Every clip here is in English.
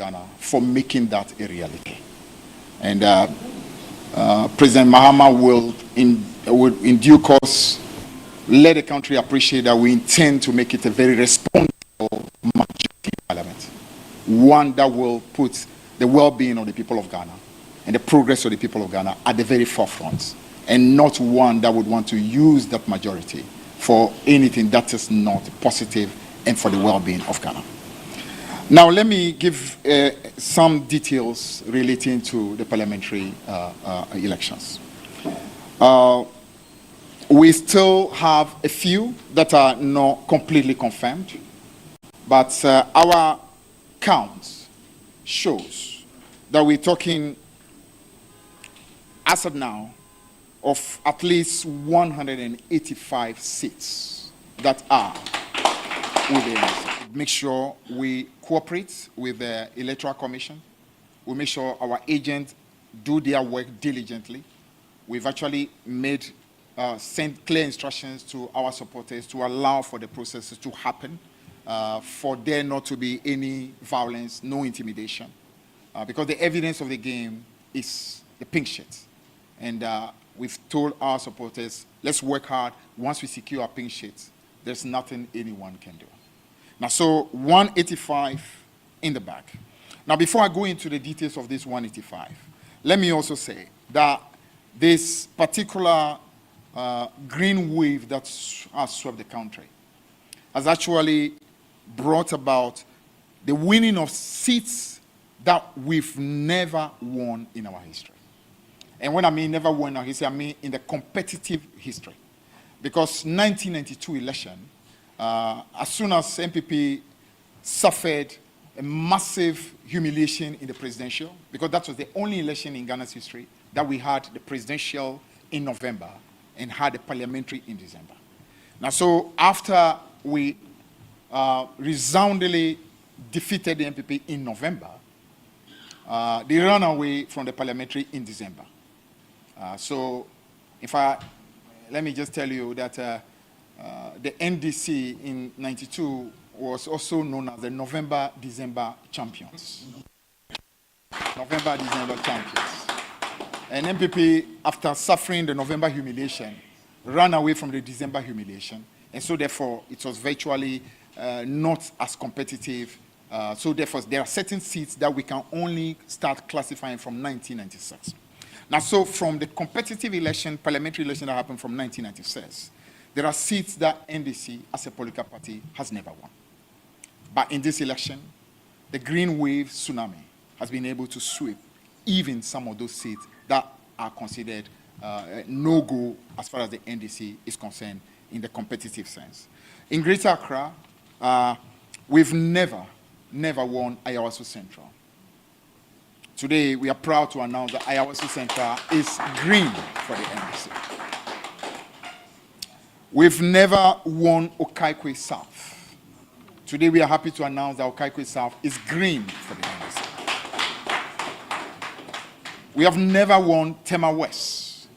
Ghana for making that a reality. And President Mahama will, in due course, let the country appreciate that we intend to make it a very responsible majority in Parliament. One that will put the well-being of the people of Ghana and the progress of the people of Ghana at the very forefront, and not one that would want to use that majority for anything that is not positive and for the well-being of Ghana. Now, let me give some details relating to the parliamentary elections. We still have a few that are not completely confirmed, but our count shows that we're talking, as of now, of at least 185 seats that are within us. Make sure we cooperate with the Electoral Commission. We make sure our agents do their work diligently. We've actually sent clear instructions to our supporters to allow for the processes to happen, for there not to be any violence, no intimidation, because the evidence of the game is the pink sheet. And we've told our supporters, let's work hard. Once we secure our pink sheets, there's nothing anyone can do. Now, so 185 in the back. Now, before I go into the details of this 185, let me also say that this particular green wave that has swept the country has actually brought about the winning of seats that we've never won in our history. And when I mean never won in our history, I mean in the competitive history. Because 1992 election, as soon as MPP suffered a massive humiliation in the presidential, because that was the only election in Ghana's history that we had the presidential in November and had the parliamentary in December. Now, so after we resoundingly defeated the MPP in November, they ran away from the parliamentary in December. So, let me just tell you that the NDC in '92 was also known as the November-December champions. November-December champions. And MPP, after suffering the November humiliation, ran away from the December humiliation. And so therefore, it was virtually not as competitive. So therefore, there are certain seats that we can only start classifying from 1996. Now, so from the competitive election, parliamentary election that happened from 1996, there are seats that NDC, as a political party, has never won. But in this election, the green wave tsunami has been able to sweep even some of those seats that are considered no-go as far as the NDC is concerned in the competitive sense. In Greater Accra, we've never won Ayawaso Central. Today, we are proud to announce that Ayawaso Central is green for the NDC. We've never won Okaikwe South. Today, we are happy to announce that Okaikwe South is green for the NDC. We have never won Tema West.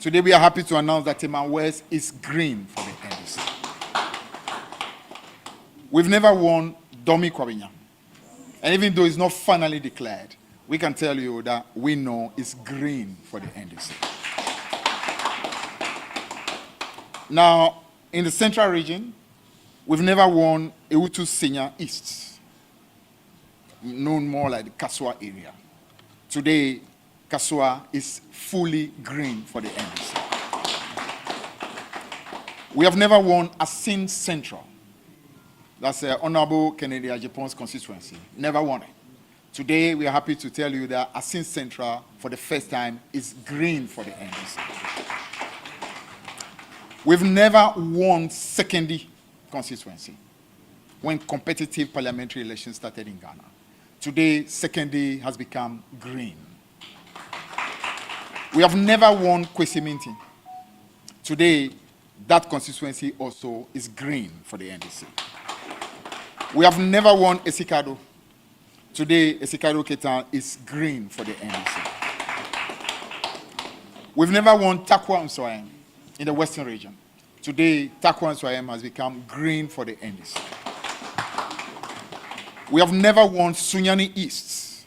Today, we are happy to announce that Tema West is green for the NDC. We've never won Domi Kwabinya. And even though it's not finally declared, we can tell you that we know it's green for the NDC. Now, in the central region, we've never won Ewutu Senior East, known more like the Kasua area. Today, Kasua is fully green for the NDC. We have never won Asin Central. That's Honorable Kennedy Ajipon's constituency. Never won it. Today, we are happy to tell you that Asin Central, for the first time, is green for the NDC. We've never won Sekondi constituency when competitive parliamentary elections started in Ghana. Today, Sekondi has become green. We have never won Kwesi Minti. Today, that constituency also is green for the NDC. We have never won Esikado. Today, Esikado Ketan is green for the NDC. We've never won Takwa Mswayem in the Western region. Today, Takwa Mswayem has become green for the NDC. We have never won Sunyani East.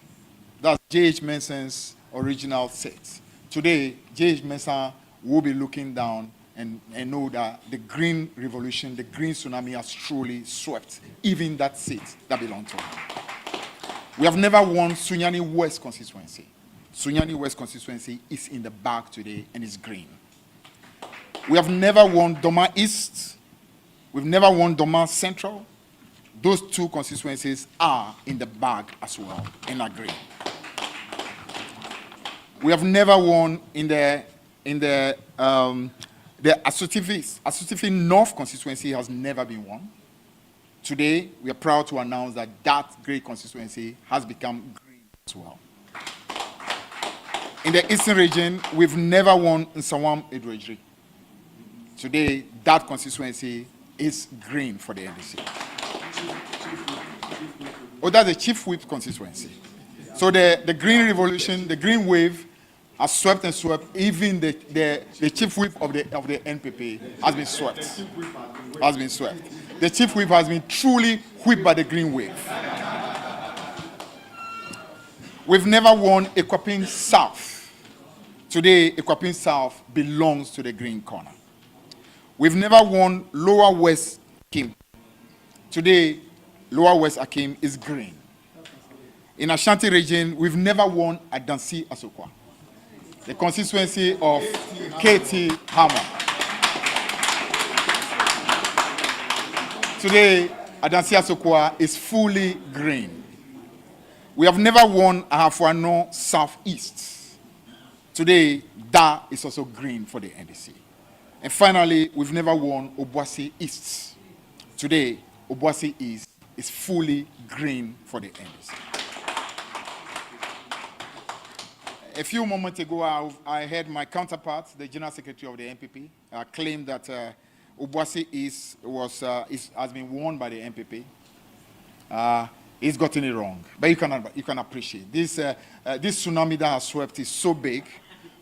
That's J.H. Menson's original seat. Today, J.H. Menson will be looking down and know that the green revolution, the green tsunami has truly swept even that seat that belonged to him. We have never won Sunyani West constituency. Sunyani West constituency is in the bag today and is green. We have never won Doma East. We've never won Doma Central. Those two constituencies are in the bag as well and are green. We have never won in the Asutify North constituency has never been won. Today, we are proud to announce that that great constituency has become green as well. In the Eastern region, we've never won in Nsawam Edwardri. Today, that constituency is green for the NDC. Oh, that's the Chief Whip constituency. So the green revolution, the green wave has swept and swept. Even the Chief Whip of the NPP has been swept. Has been swept. The Chief Whip has been truly whipped by the green wave. We've never won Ekwapin South. Today, Ekwapin South belongs to the green corner. We've never won Lower West Akim. Today, Lower West Akim is green. In Ashanti region, we've never won Adansi Asokwa, the constituency of Kwetey Hammer. Today, Adansi Asokwa is fully green. We have never won Ahafuano Southeast. Today, that is also green for the NDC. And finally, we've never won Obuasi East. Today, Obuasi East is fully green for the NDC. A few moments ago, I heard my counterpart, the General Secretary of the NPP, claim that Obuasi East has been won by the NPP. He's gotten it wrong. But you can appreciate this. This tsunami that has swept is so big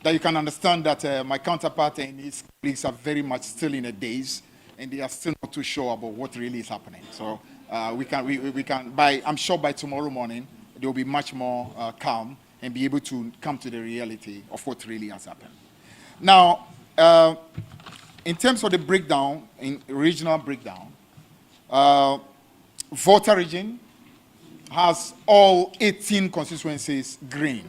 that you can understand that my counterpart and his colleagues are very much still in a daze, and they are still not too sure about what really is happening. So I'm sure by tomorrow morning they will be much more calm and be able to come to the reality of what really has happened. Now, in terms of the breakdown, in regional breakdown, Volta region has all 18 constituencies green.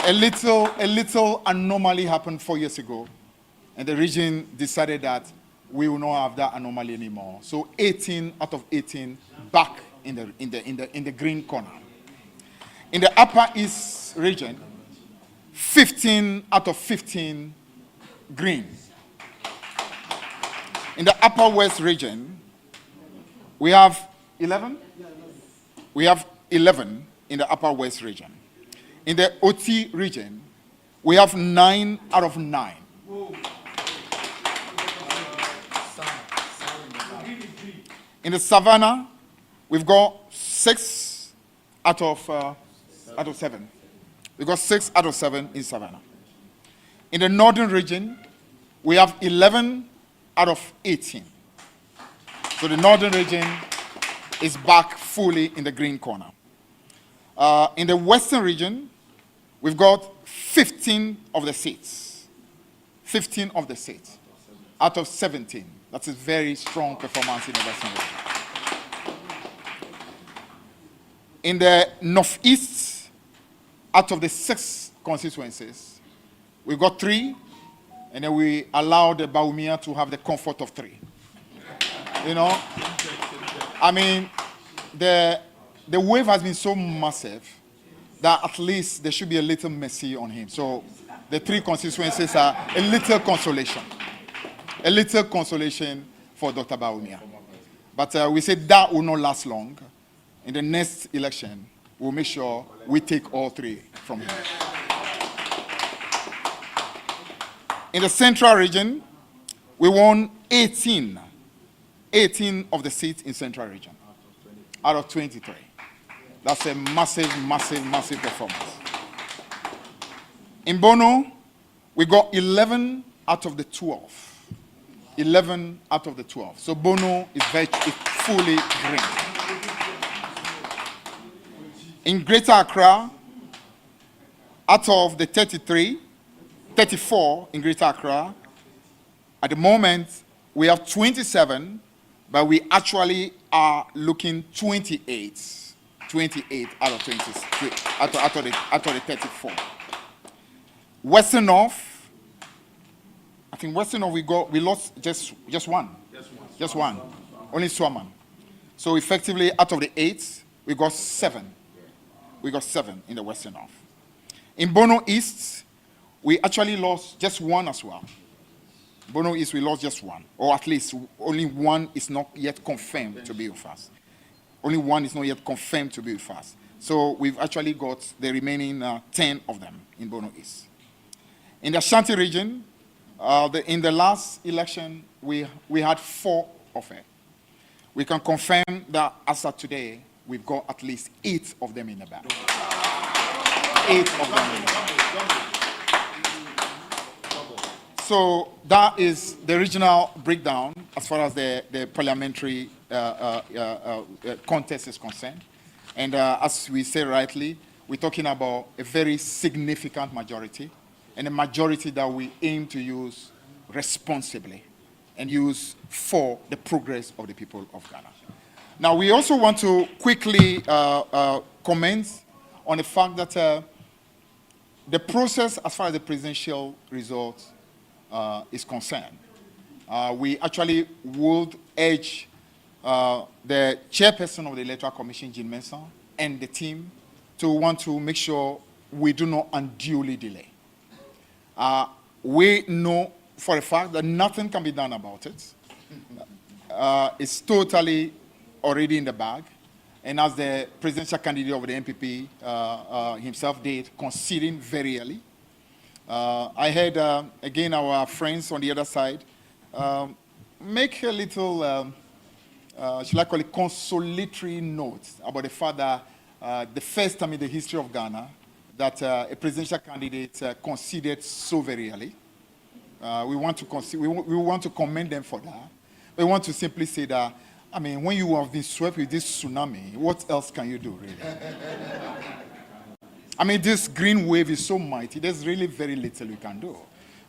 A little anomaly happened 4 years ago, and the region decided that we will not have that anomaly anymore. So 18 out of 18 back in the green corner. In the Upper East region, 15 out of 15 green. In the Upper West region, we have 11? We have 11 in the Upper West region. In the OT region, we have 9 out of 9. In the Savannah, we've got 6 out of 7. We've got 6 out of 7 in Savannah. In the Northern region, we have 11 out of 18. So the Northern region is back fully in the green corner. In the Western region, we've got 15 of the seats. 15 of the seats out of 17. That's a very strong performance in the Western region. In the Northeast, out of the 6 constituencies, we've got 3, and then we allow the Baumia to have the comfort of 3. You know? I mean, the wave has been so massive that at least there should be a little mercy on him. So the 3 constituencies are a little consolation. A little consolation for Dr. Baumia. But we said that will not last long. In the next election, we'll make sure we take all 3 from him. In the Central region, we won 18 of the seats in Central region out of 23. That's a massive performance. In Bono, we got 11 out of the 12. 11 out of the 12. So Bono is fully green. In Greater Accra, out of the 34 in Greater Accra, at the moment, we have 27, but we actually are looking 28 out of 20, out of the 34. Western North, I think Western North we lost just one. Just one. Only Swaman. So effectively, out of the 8, we got 7. We got 7 in the Western North. In Bono East, we actually lost just one as well. Bono East, we lost just one. Or at least only one is not yet confirmed to be with us. Only one is not yet confirmed to be with us. So we've actually got the remaining 10 of them in Bono East. In the Ashanti region, in the last election, we had 4 of it. We can confirm that as of today, we've got at least 8 of them in the bag. 8 of them in the bag. So that is the regional breakdown as far as the parliamentary contest is concerned. And as we say rightly, we're talking about a very significant majority, and a majority that we aim to use responsibly and use for the progress of the people of Ghana. Now, we also want to quickly comment on the fact that the process as far as the presidential result is concerned, we actually would urge the chairperson of the Electoral Commission, Jean Mensah, and the team to want to make sure we do not unduly delay. We know for a fact that nothing can be done about it. It's totally already in the bag. And as the presidential candidate of the MPP himself did, conceding very early. I heard, again, our friends on the other side make a little, should I call it, consolatory note about the fact that the first time in the history of Ghana that a presidential candidate conceded so very early. We want to commend them for that. We want to simply say that, I mean, when you have been swept with this tsunami, what else can you do, really? I mean, this green wave is so mighty, there's really very little you can do.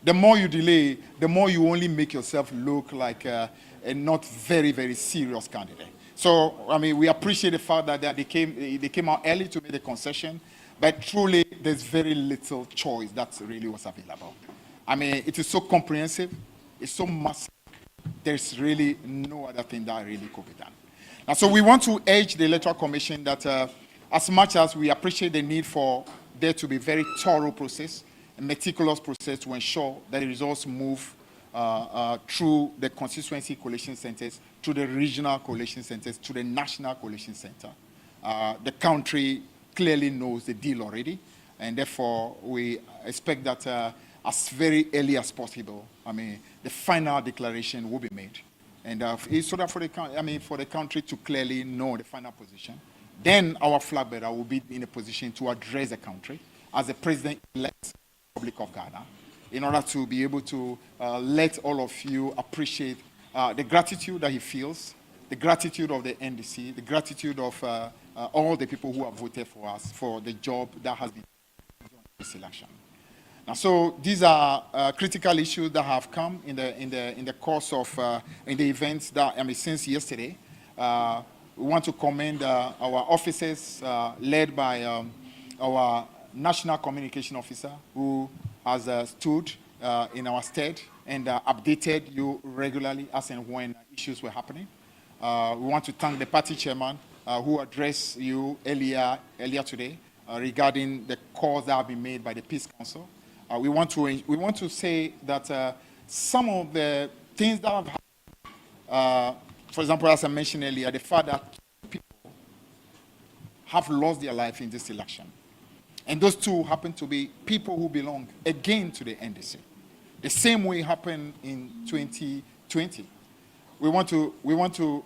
The more you delay, the more you only make yourself look like a not very, very serious candidate. So, I mean, we appreciate the fact that they came out early to make the concession, but truly, there's very little choice that really was available. I mean, it is so comprehensive, it's so massive, there's really no other thing that really could be done. Now, so we want to urge the Electoral Commission that as much as we appreciate the need for there to be very thorough process, a meticulous process to ensure that the results move through the constituency coalition centers, to the regional coalition centers, to the national coalition center. The country clearly knows the deal already, and therefore we expect that as very early as possible, I mean, the final declaration will be made. And so that for the country to clearly know the final position, then our flag bearer will be in a position to address the country as the president-elect Republic of Ghana, in order to be able to let all of you appreciate the gratitude that he feels, the gratitude of the NDC, the gratitude of all the people who have voted for us for the job that has been done in this election. Now, so these are critical issues that have come in the course of in the events that since yesterday. We want to commend our officers led by our National Communication Officer, who has stood in our stead and updated you regularly as and when issues were happening. We want to thank the party chairman who addressed you earlier today regarding the calls that have been made by the Peace Council. We want to say that some of the things that have happened, for example, as I mentioned earlier, the fact that people have lost their life in this election. And those two happen to be people who belong again to the NDC. The same way happened in 2020. We want to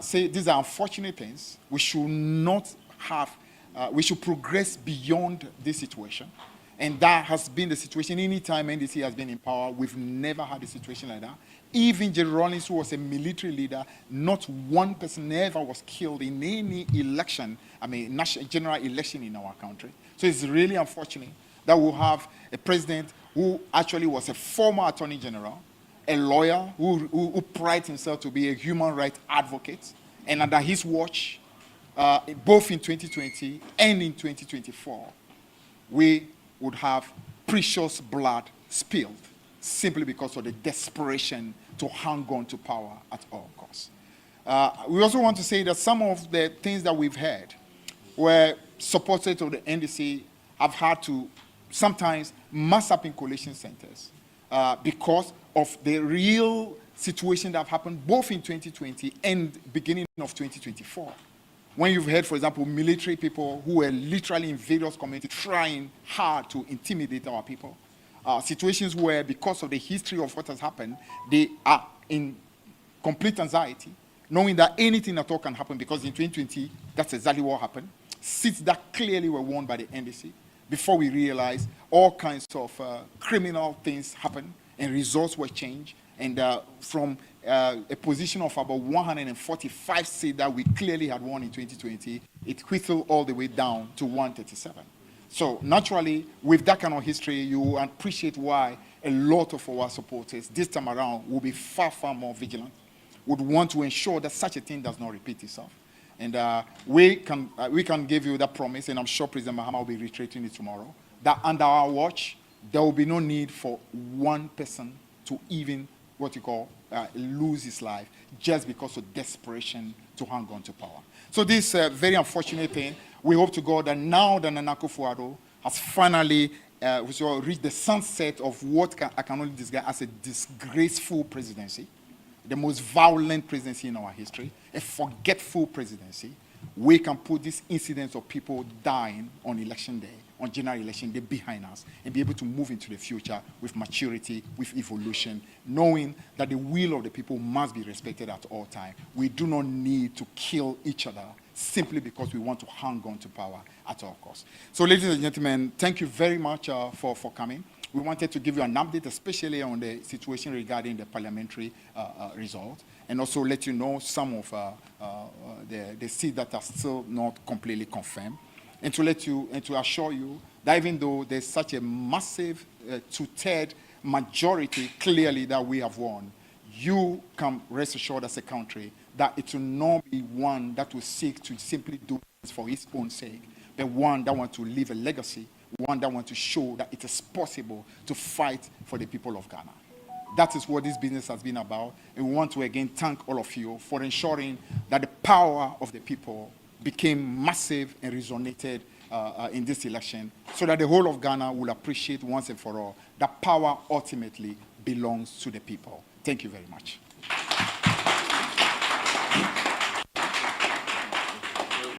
say these are unfortunate things. We should not have, we should progress beyond this situation. And that has been the situation. Anytime NDC has been in power, we've never had a situation like that. Even Jerry Rawlings, who was a military leader, not one person ever was killed in any election, national general election in our country. So it's really unfortunate that we'll have a president who actually was a former attorney general, a lawyer who prides himself to be a human rights advocate, and under his watch, both in 2020 and in 2024, we would have precious blood spilled simply because of the desperation to hang on to power at all costs. We also want to say that some of the things that we've heard where supporters of the NDC have had to sometimes mass up in collation centers because of the real situation that have happened both in 2020 and beginning of 2024. When you've heard, for example, military people who were literally in various communities trying hard to intimidate our people. Situations where, because of the history of what has happened, they are in complete anxiety, knowing that anything at all can happen, because in 2020, that's exactly what happened. Seats that clearly were won by the NDC. Before we realized, all kinds of criminal things happened, and results were changed. And from a position of about 145 seats that we clearly had won in 2020, it whittled all the way down to 137. So naturally, with that kind of history, you appreciate why a lot of our supporters this time around will be far, far more vigilant, would want to ensure that such a thing does not repeat itself. And we can give you that promise, and I'm sure President Mahama will be reiterating it tomorrow, that under our watch, there will be no need for one person to even, what you call, lose his life just because of desperation to hang on to power. So this very unfortunate thing, we hope to God that now that Nana Akufo-Addo has finally reached the sunset of what I can only describe as a disgraceful presidency, the most violent presidency in our history, a forgetful presidency, we can put this incidence of people dying on election day, on general election day, behind us, and be able to move into the future with maturity, with evolution, knowing that the will of the people must be respected at all times. We do not need to kill each other simply because we want to hang on to power at all costs. So, ladies and gentlemen, thank you very much for coming. We wanted to give you an update, especially on the situation regarding the parliamentary result, and also let you know some of the seats that are still not completely confirmed, and to let you and to assure you that even though there's such a massive two-third majority clearly that we have won, you can rest assured as a country that it will not be one that will seek to simply do this for its own sake, but one that wants to leave a legacy, one that wants to show that it is possible to fight for the people of Ghana. That is what this business has been about, and we want to again thank all of you for ensuring that the power of the people became massive and resonated in this election, so that the whole of Ghana will appreciate once and for all that power ultimately belongs to the people. Thank you very much.